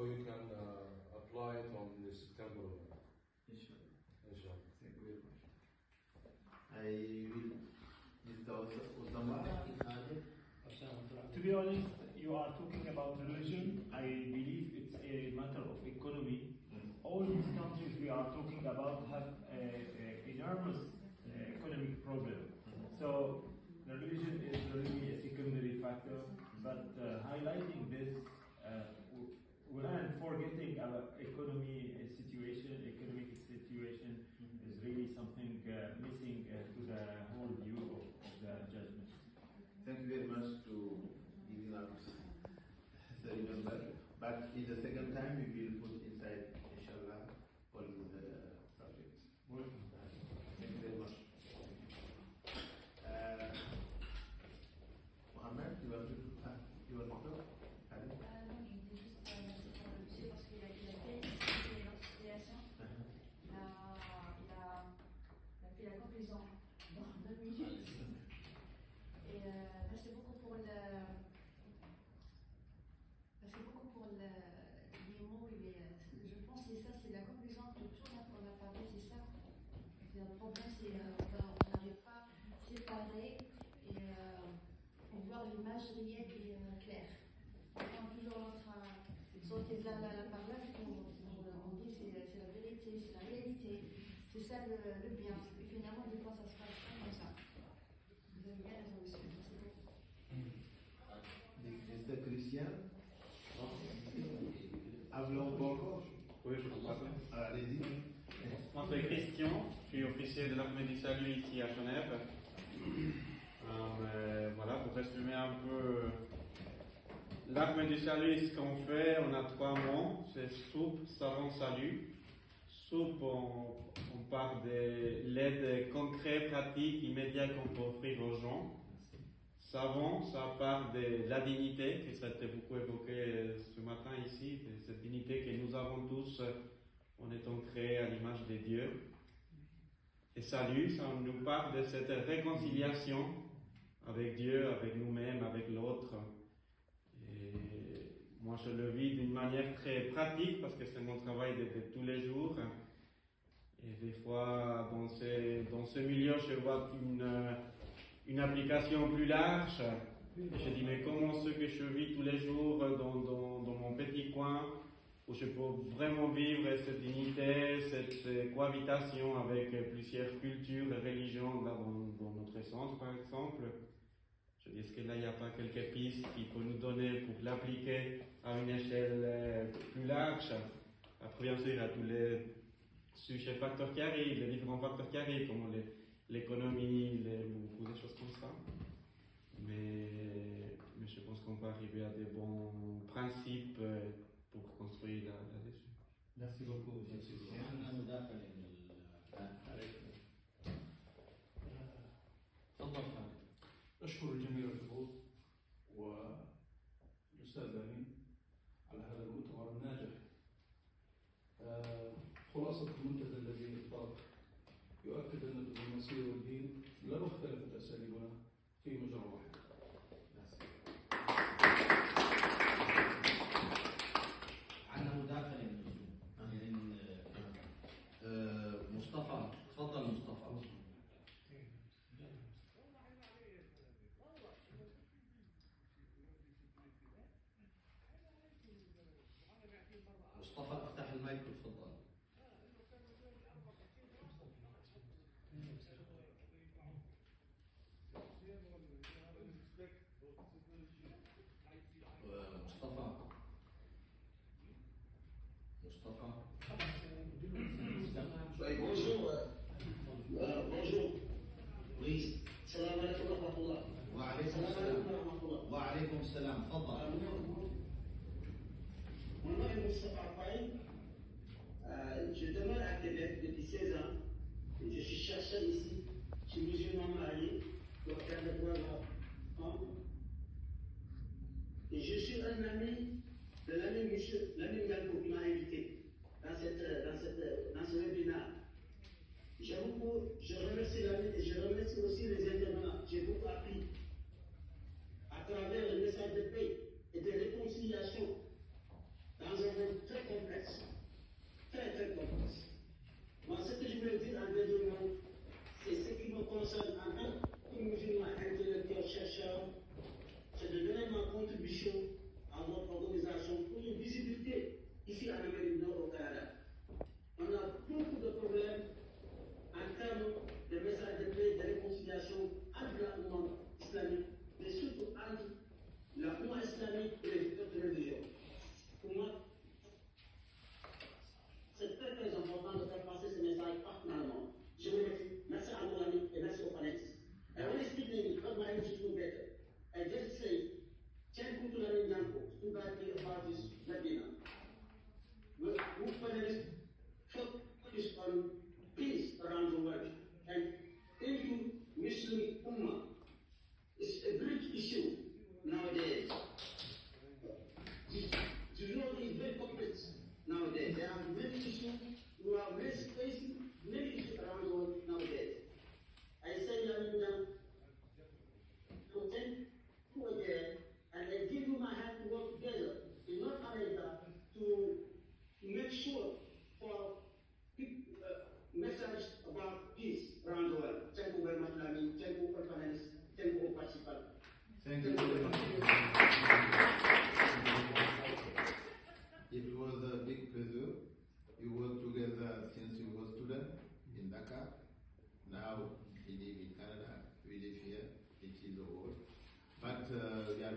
you can apply it on this temple. Inshallah. Inshallah. Thank you very much. I will use the Osama. To be honest, you are talking about religion. I believe it's a matter of economy. All these countries we are talking about have enormous economic problem. So the religion is really a secondary factor, but highlighting this and forgetting our economic situation is really something missing to the whole view of the judgment. Thank you very much to giving us the remember. But in the second time, we will put inside, inshallah, all the subjects. Thank you very much. Mohamed, you want to talk? Non, il était juste parce qu'il a fait l'installation. Il a fait la conclusion dans 2 minutes. Et merci beaucoup pour les mots. Je pense que ça, c'est la conclusion de tout ce qu'on a parlé, c'est ça. Le problème, c'est qu'on n'arrive pas à séparer et voir l'image réelle et claire. On toujours notre sortie là par là, on dit c'est la vérité, c'est la réalité, c'est ça le bien. Et finalement, des fois, ça se passe pas comme ça. Vous avez bien raison, monsieur. Mr. Christian, Avalon Borgo. Oui, je vous parle. Allez-y. Moi, c'est Christian, je suis officier de l'Armée du Salut ici à Genève. Voilà, pour résumer un peu, l'Armée du Salut, ce qu'on fait, on a 3 mots, c'est soupe, savon, salut. Soupe, on parle de l'aide concrète, pratique, immédiate qu'on peut offrir aux gens. Savon, ça parle de la dignité, que ça a été beaucoup évoqué ce matin ici, de cette dignité que nous avons tous en étant créés à l'image de Dieu. Et salut, ça nous parle de cette réconciliation avec Dieu, avec nous-mêmes, avec l'autre. Et moi, je le vis d'une manière très pratique parce que c'est mon travail de tous les jours. Et des fois, dans ce milieu, je vois une application plus large. Et je dis, mais comment ce que je vis tous les jours dans mon petit coin, où je peux vraiment vivre cette dignité, cette cohabitation avec plusieurs cultures et religions là, dans notre sens, par exemple. Je dis, est-ce que là, il n'y a pas quelques pistes qui peuvent nous donner pour l'appliquer à une échelle plus large? Après, bien sûr, il y a tous les sujets facteurs qui arrivent, les différents facteurs qui arrivent, comme l'économie, beaucoup de choses comme ça. Mais je pense qu'on peut arriver à des bons principes pour construire là-dessus. Merci beaucoup, M. أشكر الجميع الحضور والأستاذ أمين على هذا المؤتمر الناجح. خلاصة المنتدى الذي انطلق يؤكد أن الدبلوماسية والدين لو اختلفت أساليبنا في مجرى واحد. عندنا مداخلة مصطفى، تفضل مصطفى. مصطفى افتح المايك وتفضل. Bonjour. Bonjour. Oui. Salam alaikum wa rahmatullah. Wa alaykum salam. Tfadal. Mon nom est Moustapha Faye. Je demeure à Québec depuis 16 ans. Et je suis chercheur ici. Je suis musulman marié. Je dois faire le droit à la femme. Et je suis un ami de l'ami Ngalko qui m'a invité dans ce webinaire. Je remercie l'ami et je remercie aussi les intervenants. J'ai beaucoup appris à travers le message de paix et de réconciliation dans un monde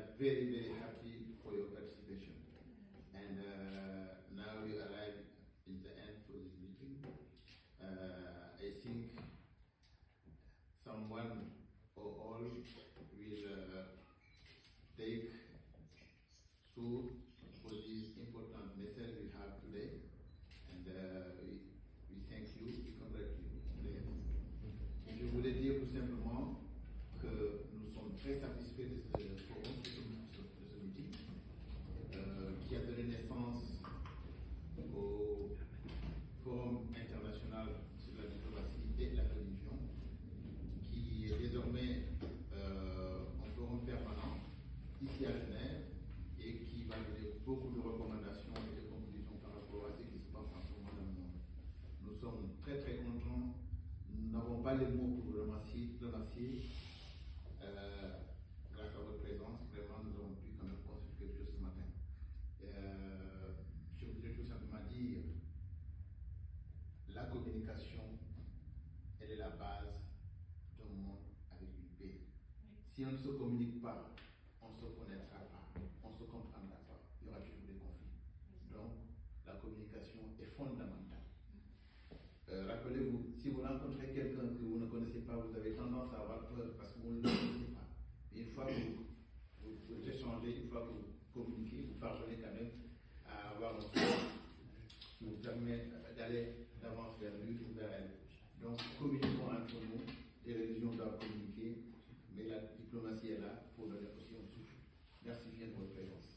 are very, very happy for your participation. And now we arrive in the end for this meeting. I think someone or all will take soup for this important message we have today. And we thank you, we congratulate you. Et je voulais dire tout simplement que nous sommes très satisfaits de ce forum, de ce meeting, qui a donné naissance au Forum international sur la diplomatie et la religion, qui est désormais un forum permanent ici à Genève et qui va donner beaucoup de recommandations et de conclusions par rapport à ce qui se passe en ce moment dans le monde. Nous sommes très très contents. Nous n'avons pas les mots pour vous remercier. Grâce à votre présence, vraiment, nous avons pu quand même construire quelque chose ce matin. Je voudrais tout simplement dire, la communication, elle est la base d'un monde avec une paix. Si on ne se communique pas, on ne se connaîtra pas, on ne se comprendra pas, il y aura toujours des conflits. Donc, la communication est fondamentale. Rappelez-vous, si vous rencontrez quelqu'un que vous ne connaissez pas, vous avez tendance à avoir peur parce que vous ne le connaissez pas. Et une fois que vous échangez, une fois que vous communiquez, vous parvenez quand même à avoir un sens qui vous permet d'aller d'avance vers lui ou vers elle. Donc, communiquons entre nous, les religions doivent communiquer, mais la diplomatie est là pour donner aussi un souffle. Merci bien de votre présence.